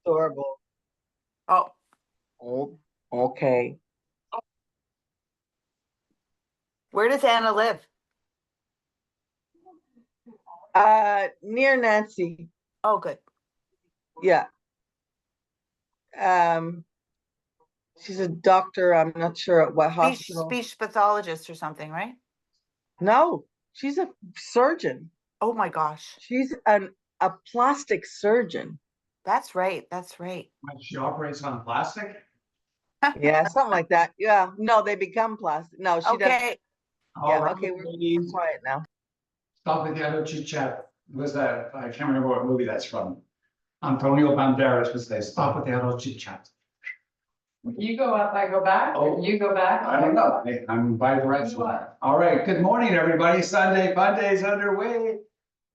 adorable. Oh, Oh, okay. where does Anna live? Near Nancy. Oh, good. Yeah. Um, she's a doctor. I'm not sure at what hospital. Speech pathologist or something, right? No, she's a surgeon. Oh my gosh. She's a plastic surgeon. That's right. That's right. She operates on plastic? Yeah, something like that. Yeah. No, they become plastic. No, she doesn't. Okay. All Yeah, right, okay, we're ladies, quiet now. stop with the adult chit chat. Was that, I can't remember what movie that's from. Antonio Banderas would say, stop with the adult chit chat. You go up, I go back, or you go back? I don't know, I'm by the right one. All right, good morning, everybody. Sunday fun day is underway.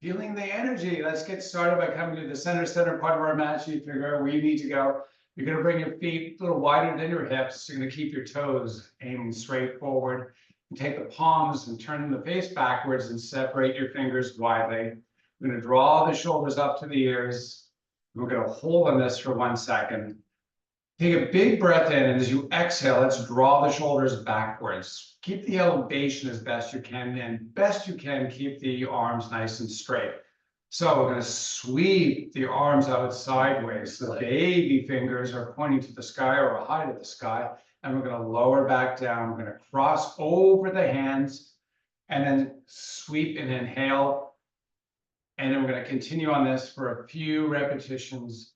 Feeling the energy. Let's get started by coming to the center part of our mat. You figure out where you need to go. You're gonna bring your feet a little wider than your hips. You're gonna keep your toes aiming straight forward. And take the palms and turn the face backwards and separate your fingers widely. We're gonna draw the shoulders up to the ears. We're gonna hold on this for 1 second. Take a big breath in, and as you exhale, let's draw the shoulders backwards. Keep the elevation as best you can, and best you can, keep the arms nice and straight. So we're going to sweep the arms out sideways. The baby fingers are pointing to the sky or high to the sky, and we're going to lower back down. We're going to cross over the hands, and then sweep and inhale. And then we're going to continue on this for a few repetitions.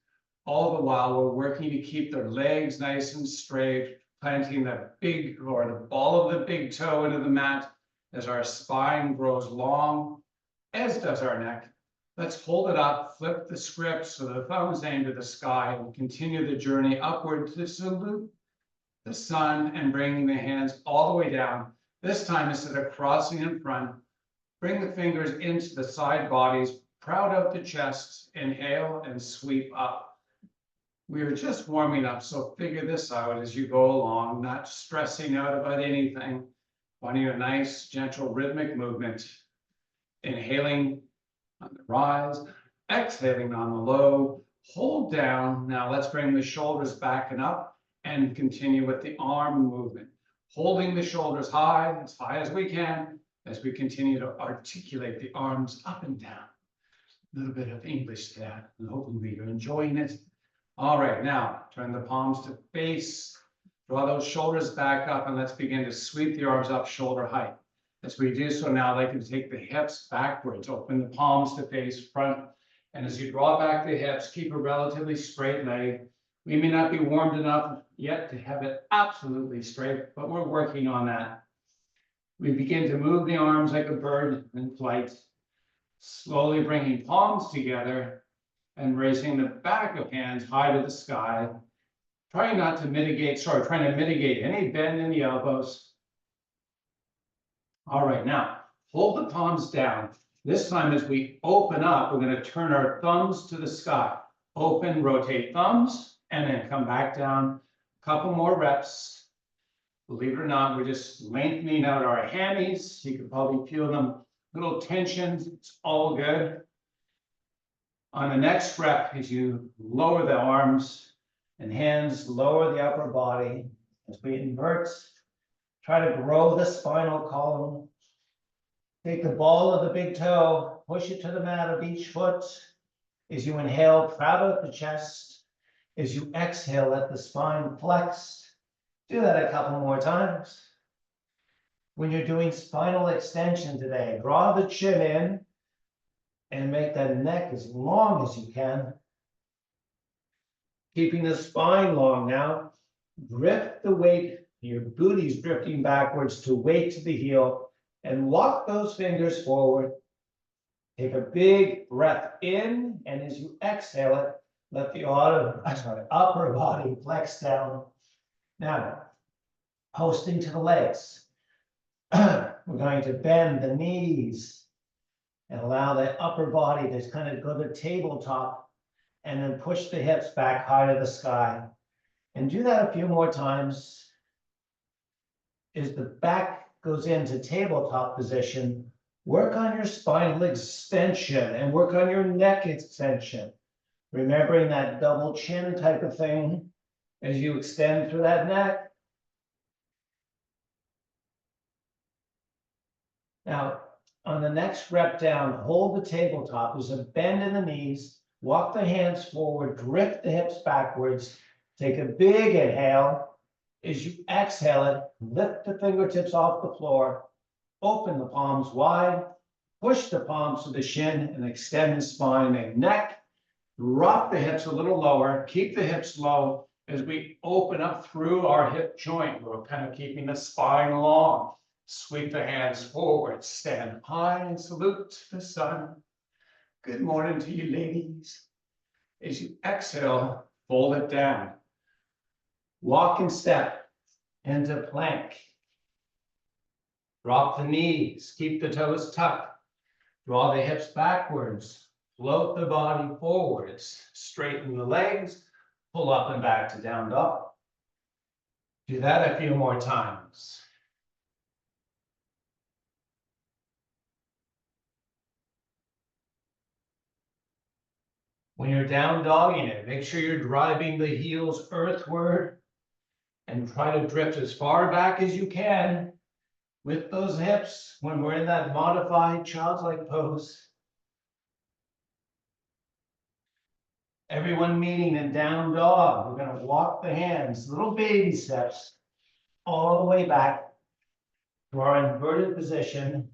All the while, we're working to keep their legs nice and straight, planting the big or the ball of the big toe into the mat as our spine grows long, as does our neck. Let's hold it up, flip the script so the thumbs aim to the sky, and continue the journey upward to salute the sun and bringing the hands all the way down. This time, instead of crossing in front, bring the fingers into the side bodies, proud out the chest, inhale and sweep up. We are just warming up, so figure this out as you go along, not stressing out about anything. Finding a nice, gentle, rhythmic movement. Inhaling on the rise, exhaling on the low, hold down. Now let's bring the shoulders back and up and continue with the arm movement. Holding the shoulders high as we can, as we continue to articulate the arms up and down. A little bit of English there, and hopefully you're enjoying it. All right, now turn the palms to face, draw those shoulders back up, and let's begin to sweep the arms up shoulder height. As we do so now, I'd like you to take the hips backwards, open the palms to face front. And as you draw back the hips, keep a relatively straight leg. We may not be warmed enough yet to have it absolutely straight, but we're working on that. We begin to move the arms like a bird in flight, slowly bringing palms together and raising the back of hands high to the sky. Trying to mitigate any bend in the elbows. All right, now hold the palms down. This time as we open up, we're going to turn our thumbs to the sky. Open, rotate thumbs, and then come back down. A couple more reps. Believe it or not, we're just lengthening out our hammies. You can probably feel them, little tensions. It's all good. On the next rep, as you lower the arms and hands, lower the upper body. As we invert, try to grow the spinal column. Take the ball of the big toe, push it to the mat of each foot. As you inhale, proud out the chest. As you exhale, let the spine flex. Do that a couple more times. When you're doing spinal extension today, draw the chin in and make that neck as long as you can. Keeping the spine long now. Drift the weight, your booty's drifting backwards to weight to the heel, and walk those fingers forward. Take a big breath in, and as you exhale it, let the upper body flex down. Now, posting to the legs. We're going to bend the knees and allow the upper body to kind of go to tabletop, and then push the hips back high to the sky. And do that a few more times. As the back goes into tabletop position, work on your spinal extension and work on your neck extension. Remembering that double chin type of thing as you extend through that neck. Now, on the next rep down, hold the tabletop. There's a bend in the knees. Walk the hands forward, drift the hips backwards. Take a big inhale. As you exhale it, lift the fingertips off the floor. Open the palms wide. Push the palms to the shin and extend the spine and neck. Drop the hips a little lower. Keep the hips low as we open up through our hip joint. We're kind of keeping the spine long. Sweep the hands forward. Stand high and salute the sun. Good morning to you, ladies. As you exhale, fold it down. Walk and step into plank. Drop the knees. Keep the toes tucked. Draw the hips backwards. Float the body forwards. Straighten the legs. Pull up and back to down dog. Do that a few more times. When you're down dogging it, make sure you're driving the heels earthward and try to drift as far back as you can with those hips when we're in that modified childlike pose. Everyone meeting in down dog. We're going to walk the hands, little baby steps, all the way back to our inverted position.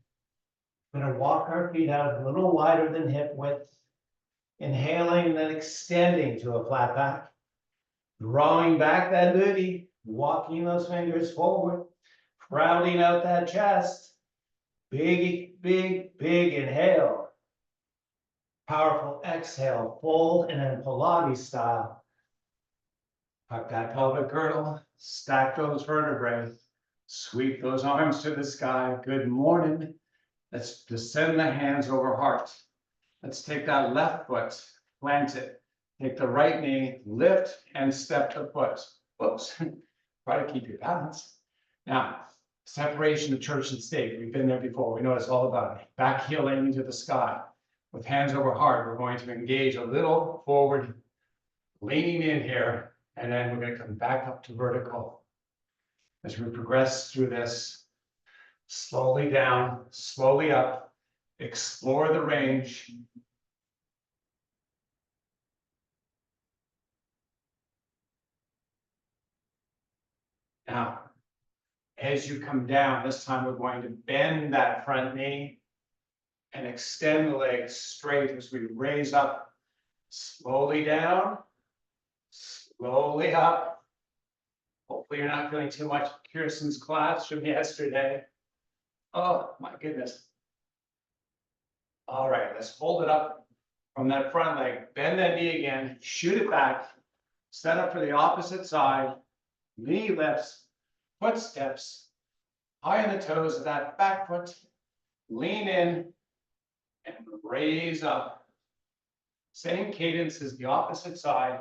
We're going to walk our feet out a little wider than hip width. Inhaling and then extending to a flat back. Drawing back that booty, walking those fingers forward, crowding out that chest. Big, big, big inhale. Powerful exhale, fold, and then Pilates style. Tuck that pelvic girdle, stack those vertebrae, sweep those arms to the sky. Good morning. Let's descend the hands over heart. Let's take that left foot, plant it. Take the right knee, lift and step the foot. Whoops. Try to keep your balance. Now, separation of church and state. We've been there before. We know what it's all about. Back heel aiming to the sky. With hands over heart, we're going to engage a little forward, leaning in here, and then we're going to come back up to vertical. As we progress through this, slowly down, slowly up. Explore the range. Now, as you come down, this time we're going to bend that front knee and extend the legs straight as we raise up. Slowly down, slowly up. Hopefully you're not feeling too much Kirsten's class from yesterday. Oh my goodness. All right, let's hold it up from that front leg. Bend that knee again, shoot it back, set up for the opposite side. Knee lifts, foot steps, high on the toes of that back foot. Lean in and raise up. Same cadence as the opposite side.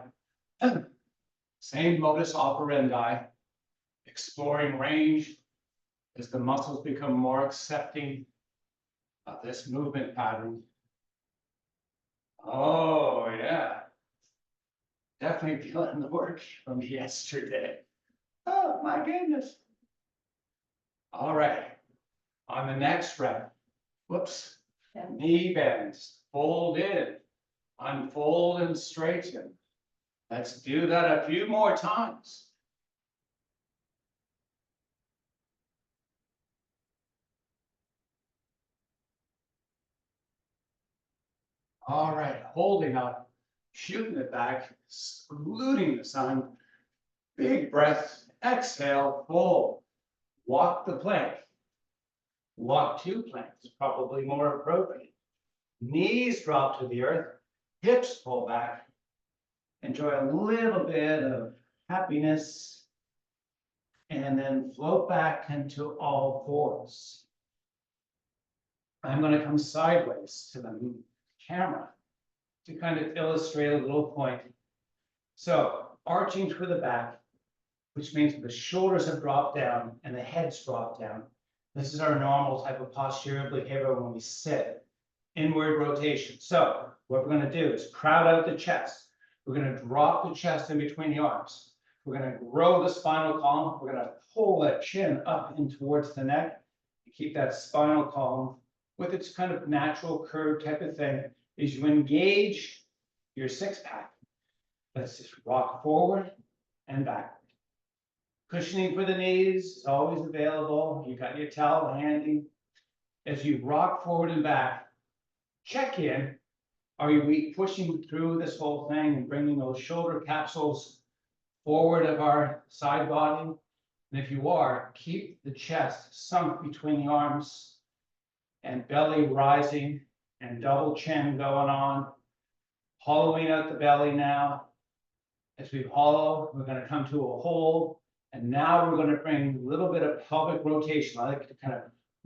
Same modus operandi. Exploring range as the muscles become more accepting of this movement pattern. Oh, yeah. Definitely feeling the work from yesterday. Oh, my goodness. All right. On the next rep, whoops, knee bends, fold in, unfold and straighten. Let's do that a few more times. All right, holding up, shooting it back, saluting the sun. Big breath, exhale, fold. Walk the plank. Walk two planks, probably more appropriate. Knees drop to the earth, hips pull back. Enjoy a little bit of happiness. And then float back into all fours. I'm going to come sideways to the camera to kind of illustrate a little point. So arching through the back, which means the shoulders have dropped down and the head's dropped down. This is our normal type of posture behavior when we sit. inward rotation. So what we're gonna do is crowd out the chest. We're gonna drop the chest in between the arms. We're gonna grow the spinal column. We're gonna pull that chin up in towards the neck. Keep that spinal column with its kind of natural curve type of thing. As you engage your six pack, let's just rock forward and backward. Cushioning for the knees is always available. You got your towel handy. As you rock forward and back, check in. Are we pushing through this whole thing and bringing those shoulder capsules forward of our side body? And if you are, keep the chest sunk between the arms and belly rising and double chin going on. Hollowing out the belly now. As we hollow, we're going to come to a hold. And now we're going to bring a little bit of pelvic rotation. I like to kind of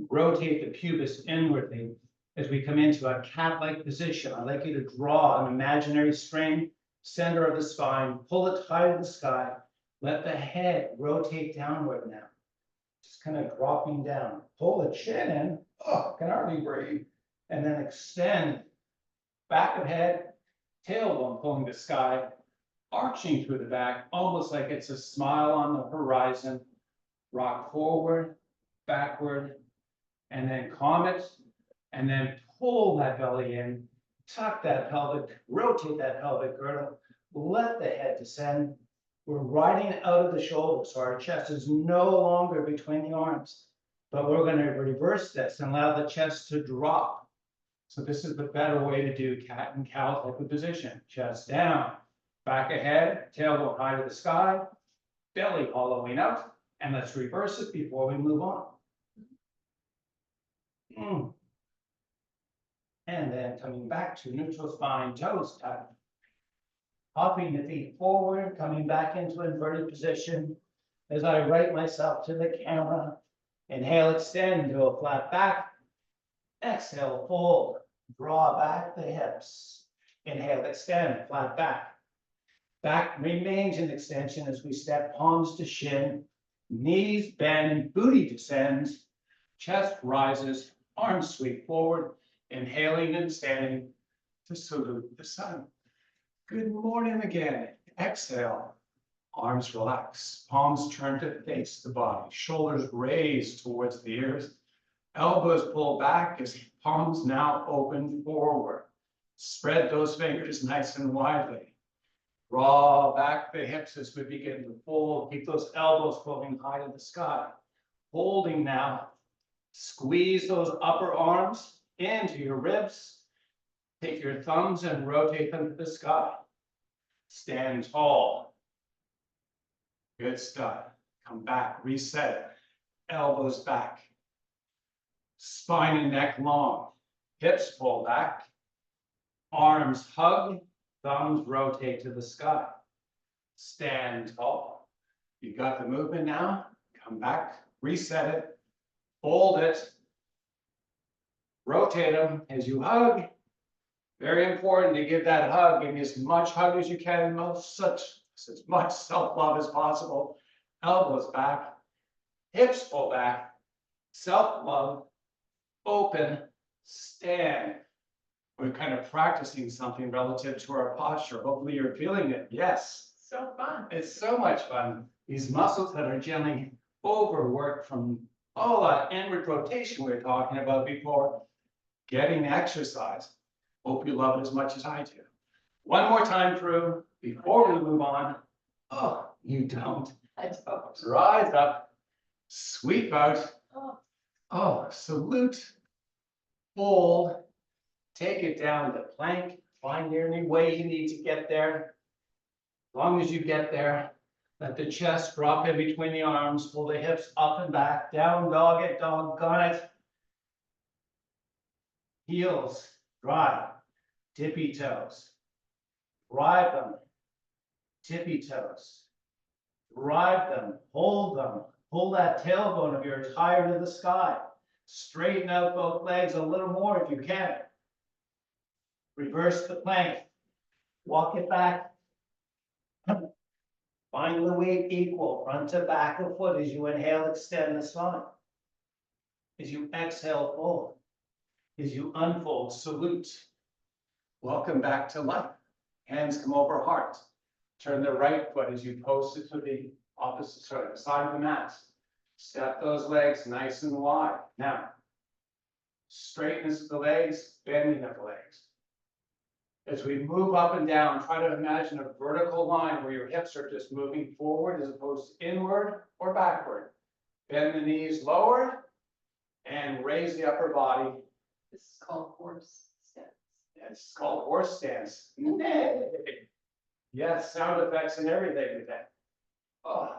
rotate the pubis inwardly as we come into a cat-like position. I'd like you to draw an imaginary string, center of the spine, pull it high to the sky. Let the head rotate downward now. Just kind of dropping down. Pull the chin in. Oh, can hardly breathe. And then extend back of head, tailbone pulling the sky, arching through the back, almost like it's a smile on the horizon. Rock forward, backward, and then comet, and then pull that belly in, tuck that pelvic, rotate that pelvic girdle, let the head descend. We're riding out of the shoulders, so our chest is no longer between the arms, but we're going to reverse this and allow the chest to drop. So this is the better way to do cat and cow type of position. Chest down, back ahead, tailbone high to the sky, belly hollowing out, and let's reverse it before we move on. And then coming back to neutral spine, toes tucked. Hopping the feet forward, coming back into inverted position. As I right myself to the camera. Inhale, extend to a flat back. Exhale, fold. Draw back the hips. Inhale, extend, flat back. Back remains in extension as we step palms to shin. Knees bend, booty descends. Chest rises, arms sweep forward. Inhaling and standing to salute the sun. Good morning again. Exhale. Arms relax. Palms turn to face the body. Shoulders raised towards the ears. Elbows pull back as palms now open forward. Spread those fingers nice and widely. Draw back the hips as we begin to fold. Keep those elbows pulling high to the sky. Holding now. Squeeze those upper arms into your ribs. Take your thumbs and rotate them to the sky. Stand tall. Good stuff. Come back, reset. Elbows back. Spine and neck long. Hips pull back. Arms hug. Thumbs rotate to the sky. Stand tall. You got the movement now. Come back, reset it. Fold it. Rotate them as you hug. Very important to give that hug. Give me as much hug as you can, as much self-love as possible. Elbows back, hips pull back, self-love, open, stand. We're kind of practicing something relative to our posture. Hopefully you're feeling it. Yes. So fun. It's so much fun. These muscles that are generally overworked from all that inward rotation we were talking about before, getting exercise. Hope you love it as much as I do. One more time through before we move on. Oh, you don't. I don't. Rise up, sweep out. Oh. Oh, salute, fold, take it down to plank. Find any way you need to get there. As long as you get there, let the chest drop in between the arms, pull the hips up and back, down dog it, doggone it. Heels, drive, tippy toes. Drive them, tippy toes. Drive them, hold them. Pull that tailbone of yours higher to the sky. Straighten out both legs a little more if you can. Reverse the plank. Walk it back. Find the weight equal, front to back of foot as you inhale, extend the spine. As you exhale, fold. as you unfold, salute. Welcome back to life. Hands come over heart. Turn the right foot as you post it to the opposite, sorry, the side of the mat. Step those legs nice and wide. Now, straightness of the legs, bending of the legs. As we move up and down, try to imagine a vertical line where your hips are just moving forward as opposed to inward or backward. Bend the knees lower and raise the upper body. This is called horse stance. It's called horse stance. Yes, sound effects and everything with that. Oh.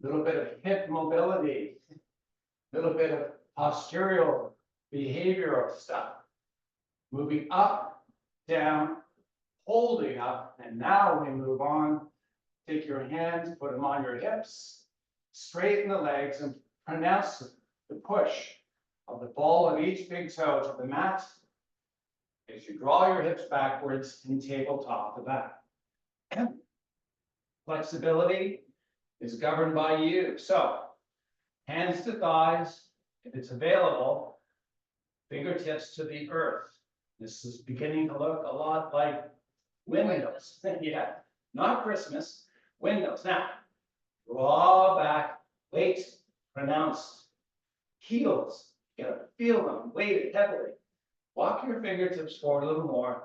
Little bit of hip mobility, little bit of postural behavioral stuff. Moving up, down, holding up, and now we move on. Take your hands, put them on your hips, straighten the legs, and pronounce the push of the ball of each big toe to the mat as you draw your hips backwards and tabletop the back. Flexibility is governed by you. So, hands to thighs, if it's available, fingertips to the earth. This is beginning to look a lot like windows. Yeah, not Christmas, windows. Now, draw back, weight, pronounced. Heels, you gotta feel them, weighted heavily. Walk your fingertips forward a little more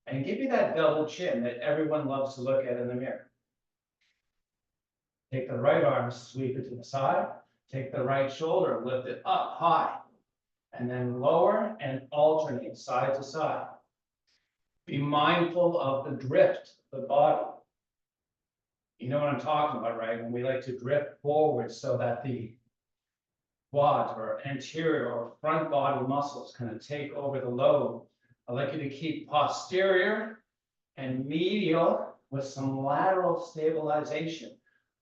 and give you that double chin that everyone loves to look at in the mirror. Take the right arm, sweep it to the side. Take the right shoulder, lift it up high. And then lower and alternate side to side. Be mindful of the drift of the body. You know what I'm talking about, right? When we like to drift forward so that the quads or anterior or front body muscles kind of take over the load. I'd like you to keep posterior and medial with some lateral stabilization.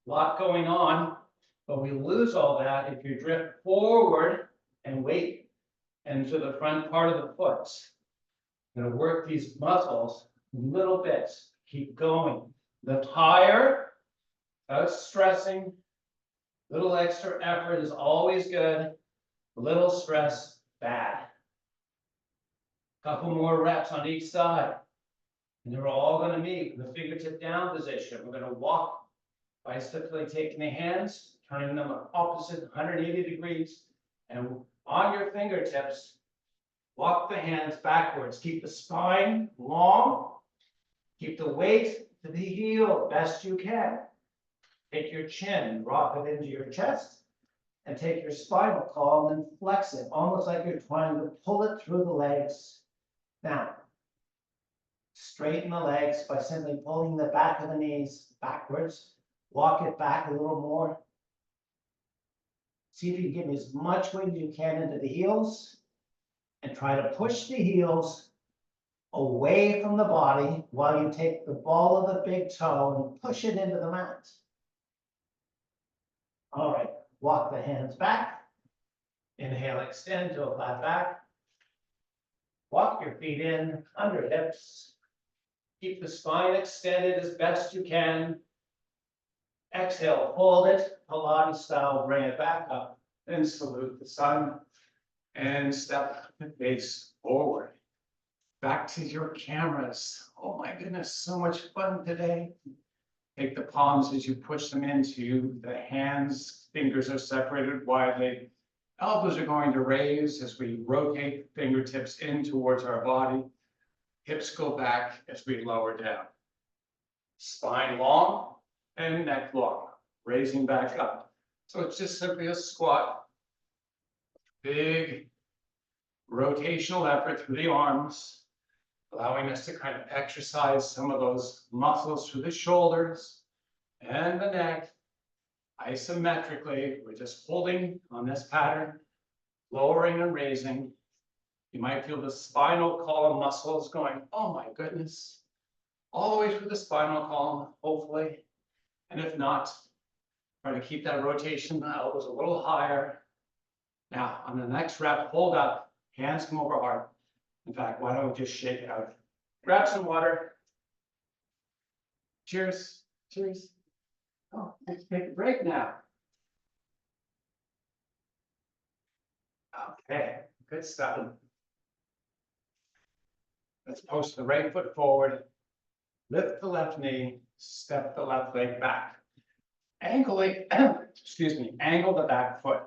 A lot going on, but we lose all that if you drift forward and weight into the front part of the foot. I'm going to work these muscles little bits. Keep going. Lift higher, without stressing. Little extra effort is always good. Little stress, bad. Couple more reps on each side. And they're all going to meet in the fingertip down position. We're going to walk by simply taking the hands, turning them opposite 180 degrees, and on your fingertips, walk the hands backwards. Keep the spine long. Keep the weight to the heel best you can. Take your chin, drop it into your chest, and take your spinal column and flex it, almost like you're trying to pull it through the legs. Now, straighten the legs by simply pulling the back of the knees backwards. Walk it back a little more. See if you can give as much weight as you can into the heels, and try to push the heels away from the body while you take the ball of the big toe and push it into the mat. All right, walk the hands back. Inhale, extend to a flat back. Walk your feet in under hips. Keep the spine extended as best you can. Exhale, hold it, Pilates style, bring it back up. Then salute the sun and step the face forward. Back to your cameras. Oh my goodness, so much fun today. Take the palms as you push them into the hands. Fingers are separated widely. Elbows are going to raise as we rotate the fingertips in towards our body. Hips go back as we lower down. Spine long and neck long, raising back up. So it's just simply a squat. Big rotational effort through the arms, allowing us to kind of exercise some of those muscles through the shoulders and the neck. Isometrically, we're just holding on this pattern, lowering and raising. You might feel the spinal column muscles going, oh my goodness, all the way through the spinal column, hopefully. And if not, try to keep that rotation, the elbows a little higher. Now, on the next rep, hold up, hands come over heart. In fact, why don't we just shake it out? Grab some water. Cheers. Cheers. Oh, let's take a break now. Okay, Good stuff. Let's post the right foot forward. Lift the left knee, step the left leg back. Angling, excuse me, angle the back foot.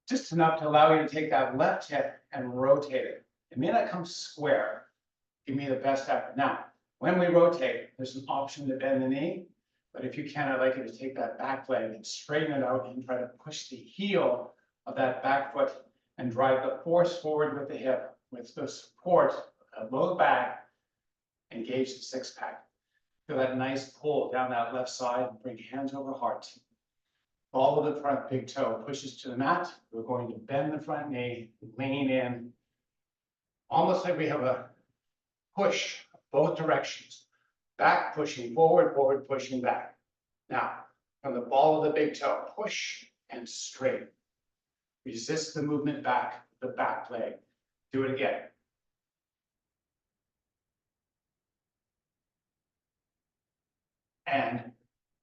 Just enough to allow you to take that left hip and rotate it. It may not come square. Give me the best effort. Now, when we rotate, there's an option to bend the knee, but if you can, I'd like you to take that back leg and straighten it out and try to push the heel of that back foot and drive the force forward with the hip, with the support of low back, engage the six pack. Feel that nice pull down that left side, bring hands over heart. Follow the front big toe, pushes to the mat. We're going to bend the front knee, lean in, almost like we have a push both directions. Back pushing forward, forward pushing back. Now, from the ball of the big toe, push and straight. Resist the movement back, the back leg. Do it again. And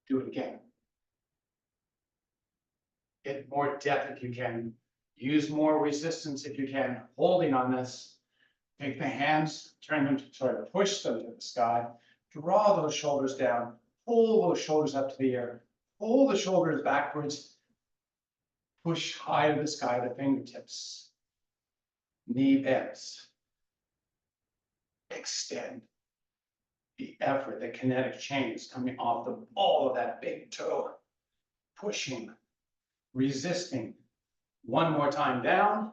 do it again. Get more depth if you can. Use more resistance if you can. Holding on this. Take the hands, turn them to, sorry, push them to the sky. Draw those shoulders down. Pull those shoulders up to the air. Pull the shoulders backwards. Push high to the sky, the fingertips. Knee bends. Extend. The effort, the kinetic change coming off the ball of that big toe. Pushing, resisting. One more time down.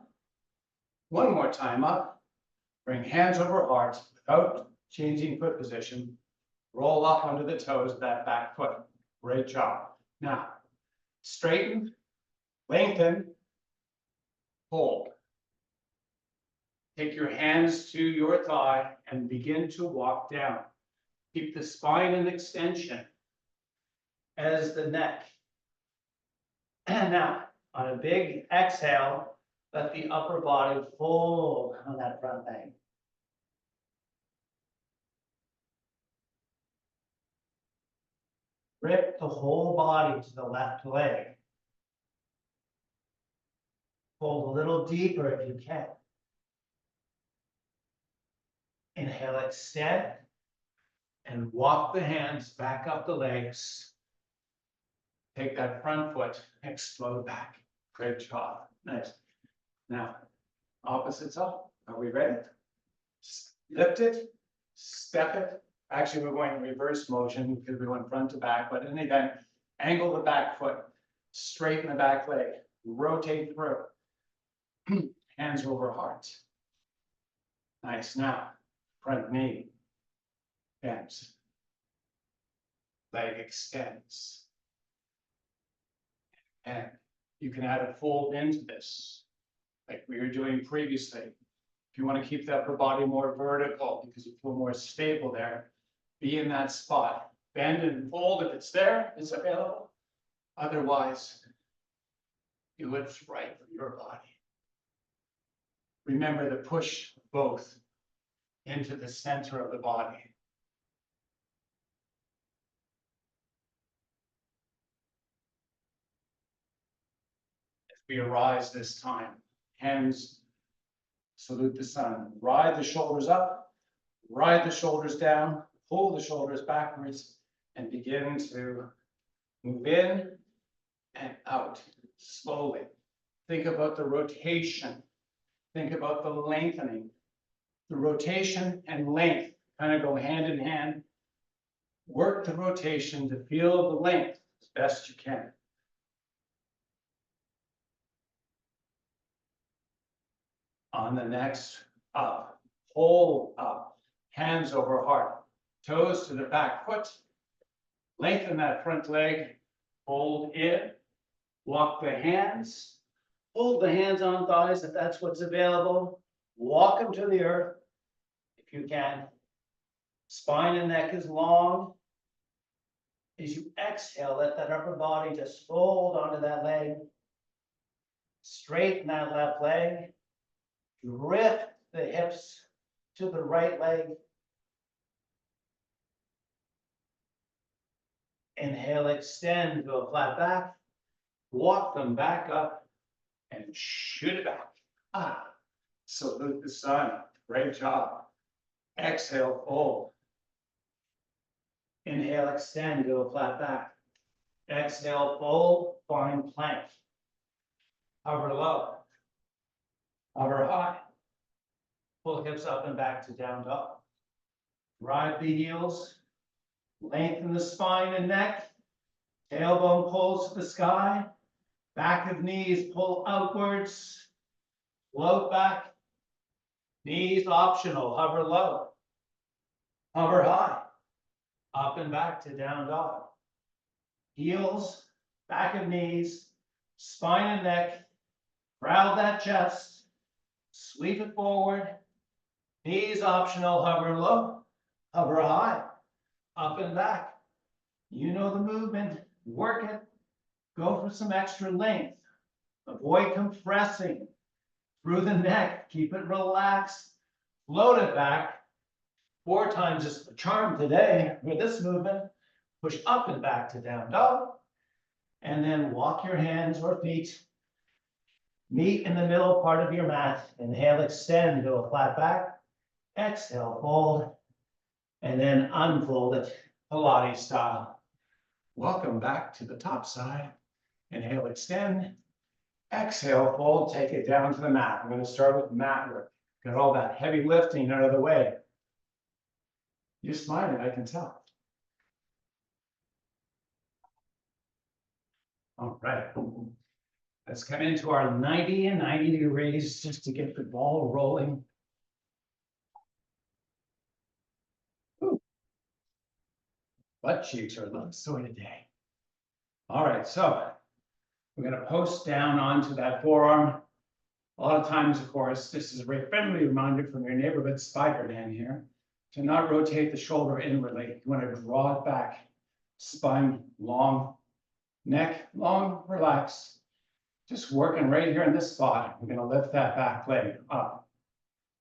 One more time up. Bring hands over heart without changing foot position. Roll up under the toes of that back foot. Great job. Now, straighten, lengthen, hold. Take your hands to your thigh and begin to walk down. Keep the spine in extension as the neck. And now, on a big exhale, let the upper body fold on that front leg. Grip the whole body to the left leg. Fold a little deeper if you can. Inhale, extend, and walk the hands back up the legs. Take that front foot, explode back. Great job. Nice. Now, opposites up. Are we ready? Lift it, step it. Actually, we're going in reverse motion because we went front to back, but in any event, angle the back foot, straighten the back leg, rotate through. Hands over heart. Nice. Now, front knee bends. Leg extends. And you can add a fold into this, like we were doing previously. If you want to keep the upper body more vertical because you feel more stable there, be in that spot. Bend and fold if it's there, it's available. Otherwise, do what's right for your body. Remember to push both into the center of the body. As we arise this time, hands salute the sun. Ride the shoulders up, ride the shoulders down, pull the shoulders backwards, and begin to move in and out slowly. Think about the rotation. Think about the lengthening. The rotation and length kind of go hand in hand. Work the rotation to feel the length as best you can. On the next, up, hold up, hands over heart, toes to the back foot, lengthen that front leg, hold in, walk the hands, hold the hands on thighs if that's what's available, walk them to the earth if you can. Spine and neck is long. As you exhale, let that upper body just fold onto that leg. Straighten that left leg. Drift the hips to the right leg. Inhale, extend to a flat back. Walk them back up and shoot it back. Ah, salute the sun. Great job. Exhale, fold. Inhale, extend, do a flat back. Exhale, fold, find plank. Hover low. Hover high. Pull hips up and back to down dog. Drive the heels. Lengthen the spine and neck. Tailbone pulls to the sky. Back of knees pull outwards. Float back. Knees optional. Hover low. Hover high. Up and back to down dog. Heels, back of knees, spine and neck. Crowd that chest. Sweep it forward. Knees optional. Hover low. Hover high. Up and back. You know the movement. Work it. Go for some extra length. Avoid compressing through the neck. Keep it relaxed. Float it back. 4 times is the charm today with this movement. Push up and back to down dog. And then walk your hands or feet. Meet in the middle part of your mat. Inhale, extend, do a flat back. Exhale, fold. And then unfold it, Pilates style. Welcome back to the top side. Inhale, extend. Exhale, fold, take it down to the mat. I'm going to start with mat work. Get all that heavy lifting out of the way. You're smiling, I can tell. All right. Let's come into our 90 and 90 degrees just to get the ball rolling. Ooh. Butt cheeks are a little sore today. All right, so we're going to post down onto that forearm. A lot of times, of course, this is a very friendly reminder from your neighborhood spider man here to not rotate the shoulder inwardly. You want to draw it back. Spine long, neck long, relax. Just working right here in this spot. We're going to lift that back leg up.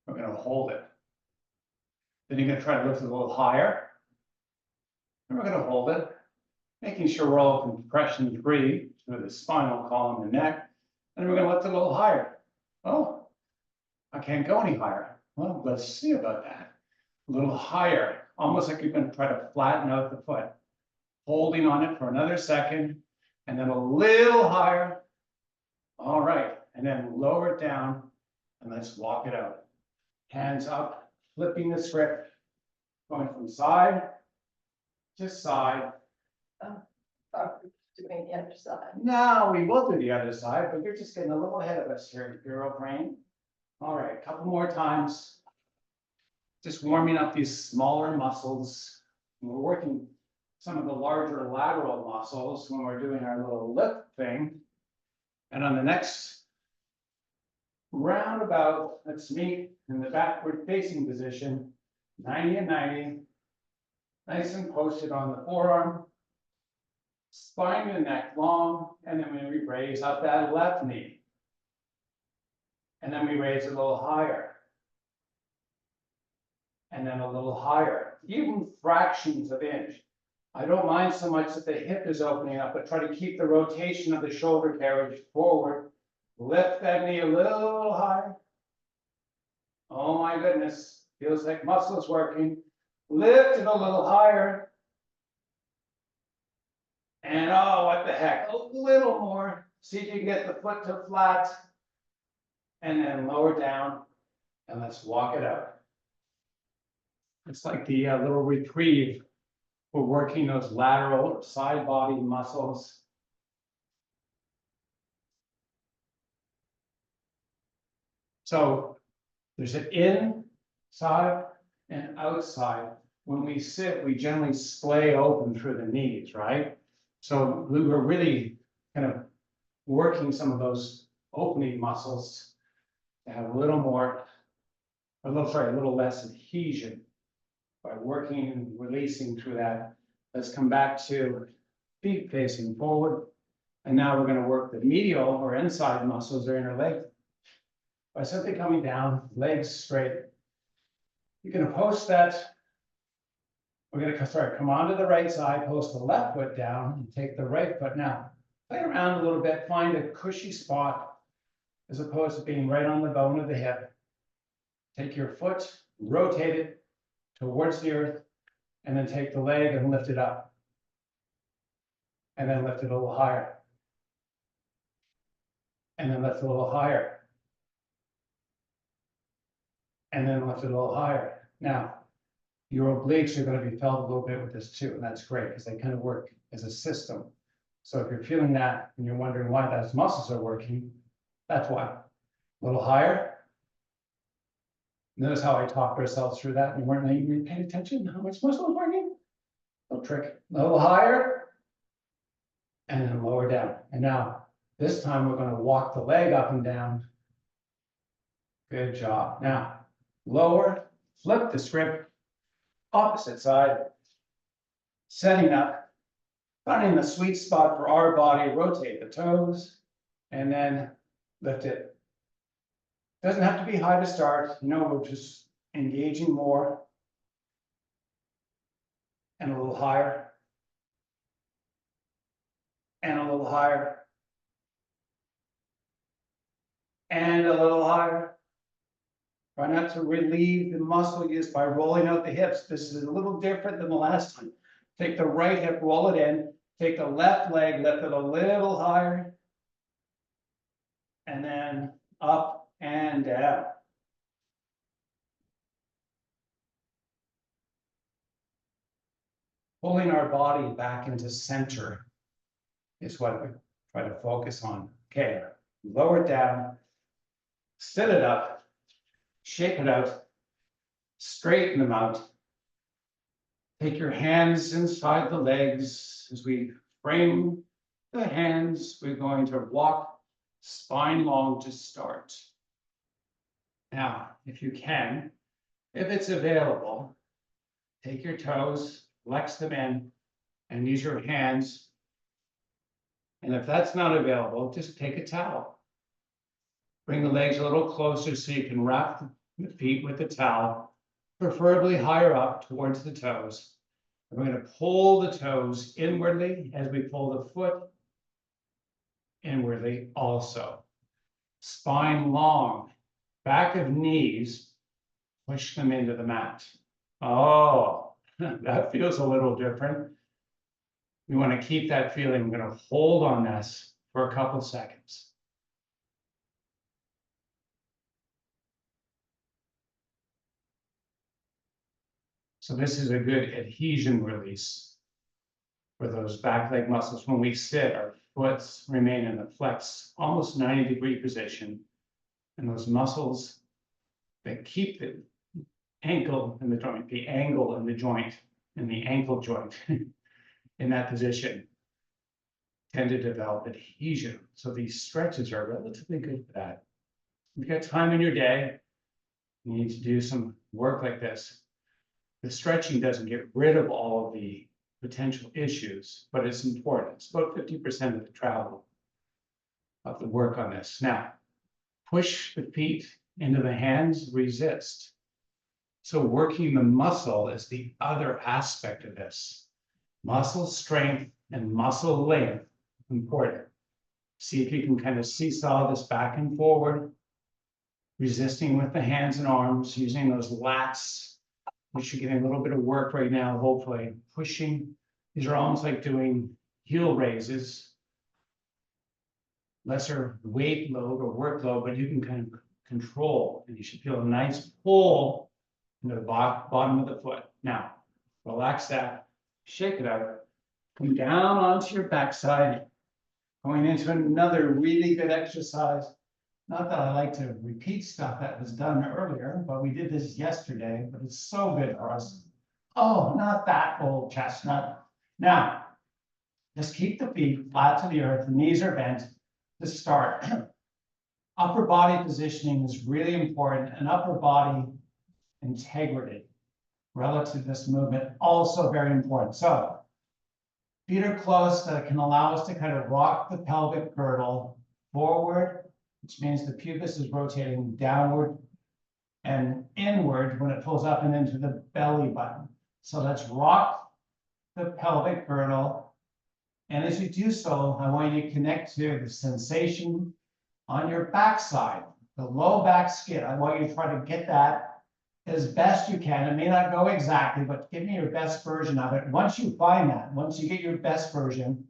We're going to hold it. Then you're going to try to lift it a little higher. And we're going to hold it, making sure we're all compression free through the spinal column and neck. And we're going to lift it a little higher. Oh, I can't go any higher. Well, let's see about that. A little higher, almost like you're going to try to flatten out the foot. Holding on it for another second, and then a little higher. All right, and then lower it down, and let's walk it out. Hands up, flipping the script, going from side to side. Doing the other side. Now we will do the other side, but you're just getting a little ahead of us here, Bureau Brain. All right, a couple more times. Just warming up these smaller muscles. We're working some of the larger lateral muscles when we're doing our little lift thing. And on the next roundabout, let's meet in the backward facing position, 90 and 90. Nice and posted on the forearm. Spine and neck long, and then we raise up that left knee. And then we raise it a little higher. And then a little higher, even fractions of inch. I don't mind so much that the hip is opening up, but try to keep the rotation of the shoulder carriage forward. Lift that knee a little higher. Oh my goodness, feels like muscles working. Lift it a little higher. And oh, what the heck, a little more. See if you can get the foot to flat. And then lower down, and let's walk it out. It's like the little reprieve. We're working those lateral or side body muscles. So there's an inside and outside. When we sit, we generally splay open through the knees, right? So we were really kind of working some of those opening muscles to have a little more, a little less adhesion by working and releasing through that. Let's come back to feet facing forward. And now we're going to work the medial or inside muscles or inner leg. By simply coming down, legs straight. You're going to post that. We're going to come onto the right side, post the left foot down, and take the right foot. Now, play around a little bit, find a cushy spot. as opposed to being right on the bone of the hip. Take your foot, rotate it towards the earth, and then take the leg and lift it up. And then lift it a little higher. And then lift it a little higher. And then lift it a little higher. Now, your obliques are going to be felt a little bit with this too, and that's great because they kind of work as a system. So if you're feeling that and you're wondering why those muscles are working, that's why. A little higher. Notice how I talked ourselves through that and you weren't even paying attention how much muscle is working? Little trick. A little higher. And then lower down. And now, this time we're going to walk the leg up and down. Good job. Now, lower, flip the script, opposite side, setting up, finding the sweet spot for our body, rotate the toes, and then lift it. Doesn't have to be high to start, we're just engaging more. And a little higher. And a little higher. And a little higher. Try not to relieve the muscle use by rolling out the hips. This is a little different than the last time. Take the right hip, roll it in. Take the left leg, lift it a little higher. And then up and down. Pulling our body back into center is what we try to focus on. Okay, lower it down, sit it up. Shake it out, straighten them out. Take your hands inside the legs. As we frame the hands, we're going to walk spine long to start. Now, if you can, if it's available, take your toes, flex them in, and use your hands. And if that's not available, just take a towel. Bring the legs a little closer so you can wrap the feet with the towel, preferably higher up towards the toes. We're going to pull the toes inwardly as we pull the foot inwardly also. Spine long, back of knees, push them into the mat. Oh, that feels a little different. We want to keep that feeling. We're going to hold on this for a couple seconds. So this is a good adhesion release for those back leg muscles. When we sit, our foot remain in a flex, almost 90-degree position. And those muscles that keep the ankle in the joint, the angle in the joint, and the ankle joint in that position tend to develop adhesion. So these stretches are relatively good for that. If you've got time in your day, you need to do some work like this. The stretching doesn't get rid of all of the potential issues, but it's important. It's about 50% of the travel of the work on this. Now, push the feet into the hands, resist. So working the muscle is the other aspect of this. Muscle strength and muscle length, important. See if you can kind of seesaw this back and forward, resisting with the hands and arms, using those lats, which you're getting a little bit of work right now, hopefully. Pushing. These are almost like doing heel raises. Lesser weight load or workload, but you can kind of control. And you should feel a nice pull into the bottom of the foot. Now, relax that. Shake it out. Come down onto your backside. Going into another really good exercise. Not that I like to repeat stuff that was done earlier, but we did this yesterday, but it's so good for us. Oh, not that old chestnut. Now, just keep the feet flat to the earth, the knees are bent to start. Upper body positioning is really important, and upper body integrity relative to this movement, also very important. So, feet are close that can allow us to kind of rock the pelvic girdle forward, which means the pubis is rotating downward and inward when it pulls up and into the belly button. So let's rock the pelvic girdle. And as you do so, I want you to connect to the sensation on your backside, the low back skin. I want you to try to get that as best you can. It may not go exactly, but give me your best version of it. Once you find that, once you get your best version,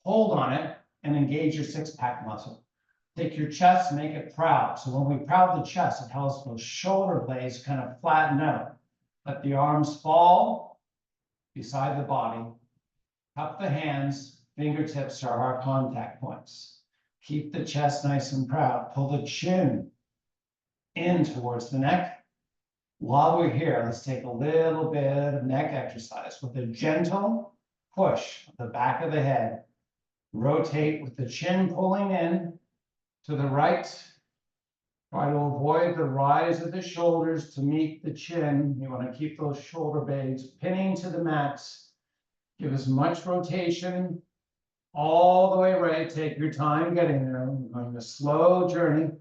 hold on it and engage your six-pack muscle. Take your chest, make it proud. So when we proud the chest, it helps those shoulder blades kind of flatten out. Let the arms fall beside the body. Cup the hands, fingertips are our contact points. Keep the chest nice and proud. Pull the chin in towards the neck. While we're here, let's take a little bit of neck exercise with a gentle push of the back of the head. Rotate with the chin pulling in to the right. Try to avoid the rise of the shoulders to meet the chin. You want to keep those shoulder blades pinning to the max. Give as much rotation all the way right. Take your time getting there. We're going a slow journey.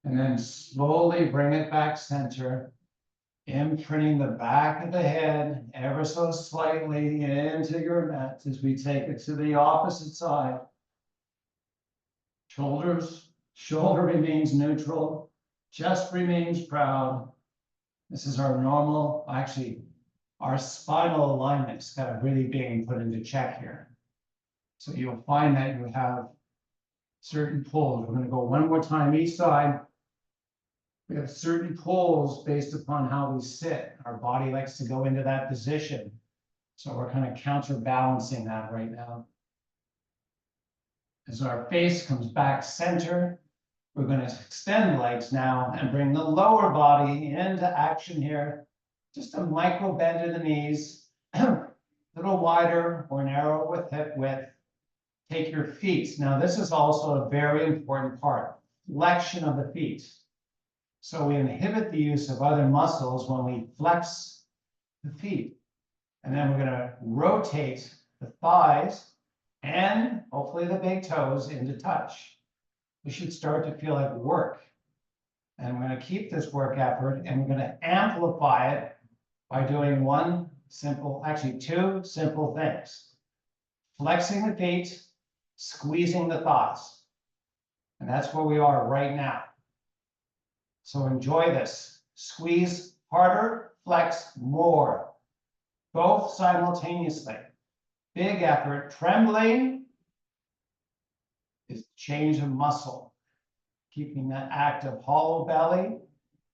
And then slowly bring it back center. Imprinting the back of the head ever so slightly into your mat as we take it to the opposite side. Shoulder remains neutral. Chest remains proud. This is our normal, actually, our spinal alignment's got to really being put into check here. So you'll find that you have certain pulls. We're going to go one more time each side. We have certain pulls based upon how we sit. Our body likes to go into that position. So we're kind of counterbalancing that right now. As our face comes back center, we're going to extend the legs now and bring the lower body into action here. Just a micro bend in the knees, a little wider or narrow with hip width. Take your feet. Now, this is also a very important part, flexion of the feet. So we inhibit the use of other muscles when we flex the feet. And then we're going to rotate the thighs and hopefully the big toes into touch. We should start to feel like work. And we're going to keep this work effort and we're going to amplify it by doing two simple things. Flexing the feet, squeezing the thighs. And that's where we are right now. So enjoy this. Squeeze harder, flex more. Both simultaneously. Big effort. Trembling is change of muscle. Keeping that active hollow belly.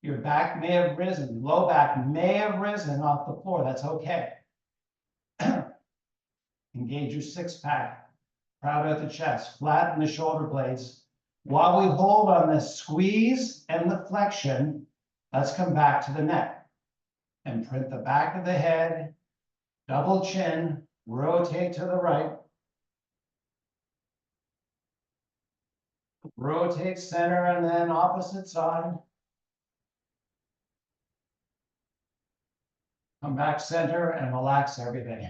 Your back may have risen. Low back may have risen off the floor. That's okay. Engage your six-pack. Proud at the chest. Flatten the shoulder blades. While we hold on the squeeze and the flexion, let's come back to the neck. And print the back of the head. Double chin. Rotate to the right. Rotate center and then opposite side. Come back center and relax everything.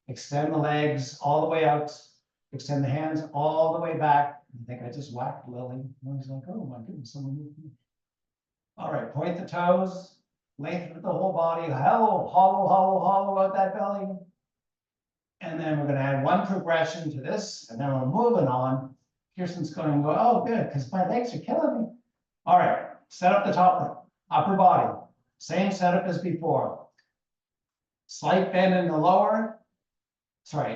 Extend the legs all the way out. Extend the hands all the way back. I think I just whacked Lily. I was like, oh my goodness, someone moved me. All right, point the toes. Lengthen the whole body. Hollow out that belly. And then we're going to add one progression to this. And then we're moving on. Kirsten's going to go, oh, good, because my legs are killing me. All right, set up the top, upper body. Same setup as before. Slight bend in the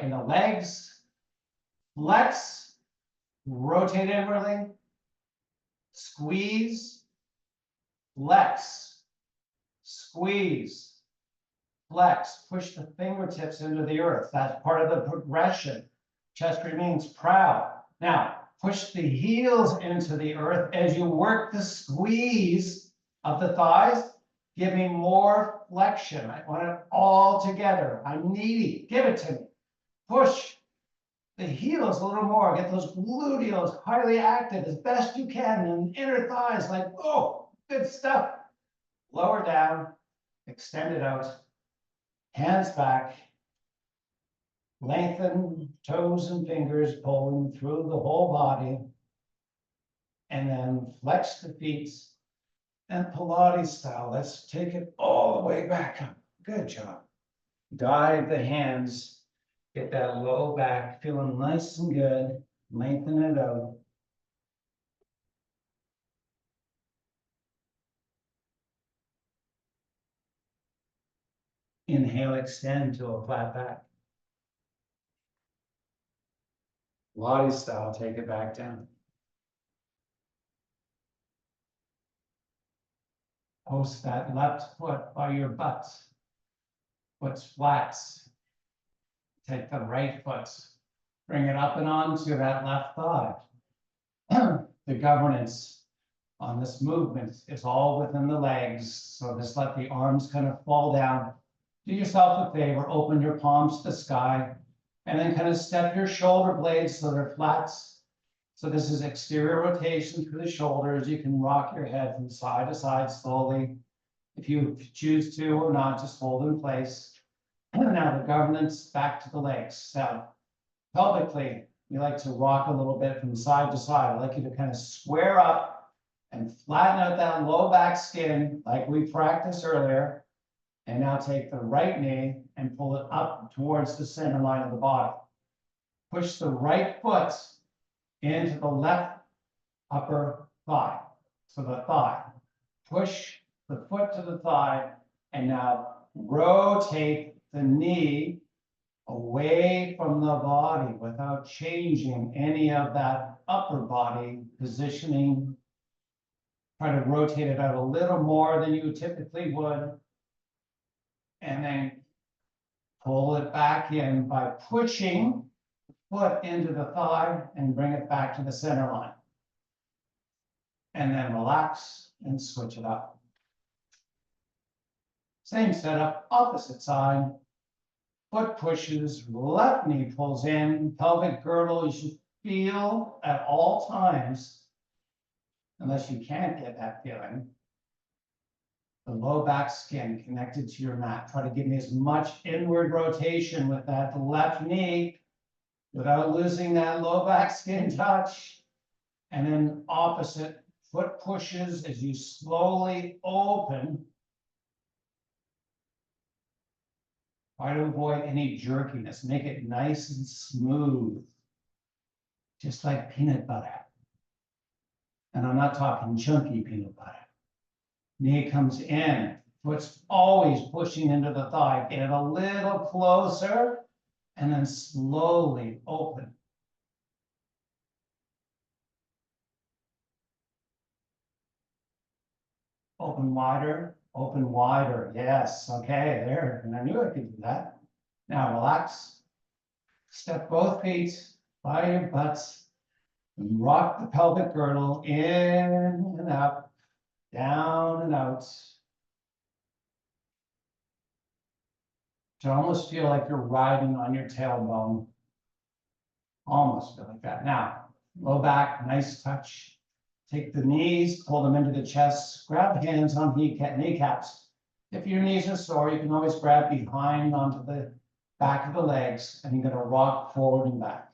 in the legs. Flex, rotate inwardly. Squeeze, flex, squeeze, flex. Push the fingertips into the earth. That's part of the progression. Chest remains proud. Now, push the heels into the earth as you work the squeeze of the thighs, giving more flexion. I want it all together. I'm needy. Give it to me. Push the heels a little more. Get those gluteals highly active as best you can. And inner thighs like, oh, good stuff. Lower down. Extend it out. Hands back. Lengthen toes and fingers pulling through the whole body. And then flex the feet. And Pilates style. Let's take it all the way back up. Good job. Dive the hands. Get that low back feeling nice and good. Lengthen it out. Inhale, extend to a flat back. Lottie style, take it back down. Post that left foot by your butt. Foot's flat. Take the right foot, bring it up and onto that left thigh. The governance on this movement is all within the legs. So just let the arms kind of fall down. Do yourself a favor, open your palms to the sky, and then kind of step your shoulder blades so they're flat. So this is exterior rotation through the shoulders. You can rock your head from side to side slowly. If you choose to or not, just hold in place. Now the governance back to the legs. So pelvically, you like to rock a little bit from side to side. I'd like you to kind of square up and flatten out that low back skin like we practiced earlier. And now take the right knee and pull it up towards the center line of the body. Push the right foot into the left upper thigh. So the thigh. Push the foot to the thigh and now rotate the knee away from the body without changing any of that upper body positioning. Try to rotate it out a little more than you typically would. And then pull it back in by pushing the foot into the thigh and bring it back to the center line. And then relax and switch it up. Same setup, opposite side. Foot pushes, left knee pulls in, pelvic girdle you should feel at all times, unless you can't get that feeling. The low back skin connected to your mat. Try to give me as much inward rotation with that left knee without losing that low back skin touch. And then opposite, foot pushes as you slowly open. Try to avoid any jerkiness. Make it nice and smooth, just like peanut butter. And I'm not talking chunky peanut butter. Knee comes in, foot's always pushing into the thigh. Get it a little closer, and then slowly open. Open wider, open wider. Yes, okay, there. And I knew I could do that. Now relax. Step both feet by your butts. And rock the pelvic girdle in and up, down and out. To almost feel like you're riding on your tailbone. Almost feel like that. Now, low back, nice touch. Take the knees, pull them into the chest, grab hands on kneecaps. If your knees are sore, you can always grab behind onto the back of the legs, and you're going to rock forward and back.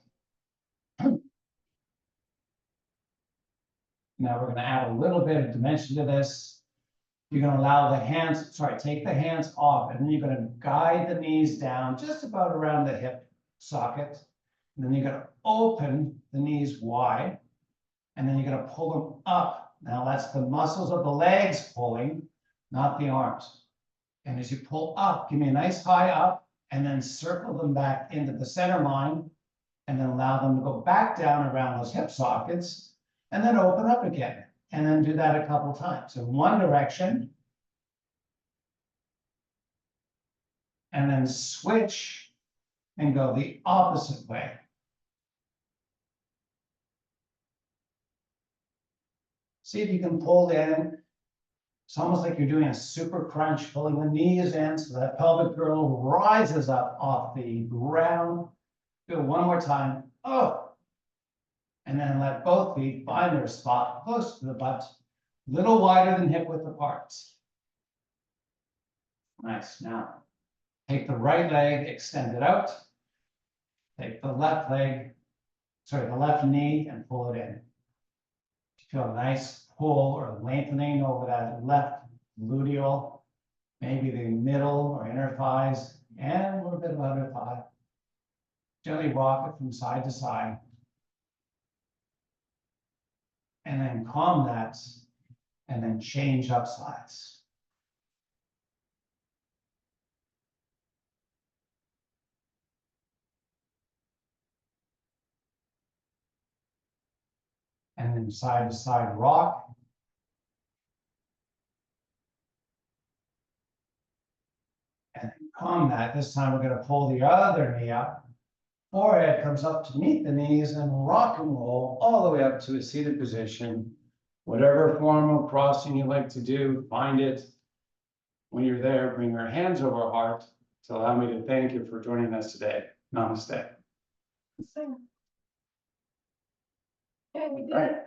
Now we're going to add a little bit of dimension to this. You're going to allow the hands, take the hands off, and then you're going to guide the knees down just about around the hip socket. And then you're going to open the knees wide, and then you're going to pull them up. Now that's the muscles of the legs pulling, not the arms. And as you pull up, give me a nice high up, and then circle them back into the center line, and then allow them to go back down around those hip sockets, and then open up again. And then do that a couple times in one direction. And then switch and go the opposite way. See if you can pull in. It's almost like you're doing a super crunch, pulling the knees in so that pelvic girdle rises up off the ground. Do it one more time. Oh. And then let both feet find their spot close to the butt, a little wider than hip width apart. Nice. Now, take the right leg, extend it out. Take the left leg, the left knee, and pull it in. Feel a nice pull or lengthening over that left gluteal, maybe the middle or inner thighs, and a little bit of outer thigh. Gently rock it from side to side. And then calm that, and then change up sides. And then side to side rock. And then calm that. This time we're gonna pull the other knee up. Forehead comes up to meet the knees and rock and roll all the way up to a seated position. Whatever form of crossing you like to do, find it. When you're there, bring your hands over heart to allow me to thank you for joining us today. Namaste. Yeah, we did Right. it.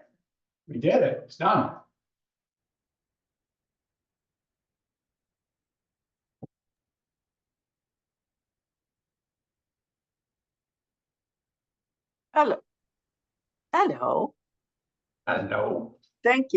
We did it. It's done. Hello. Hello. Hello. Thank you.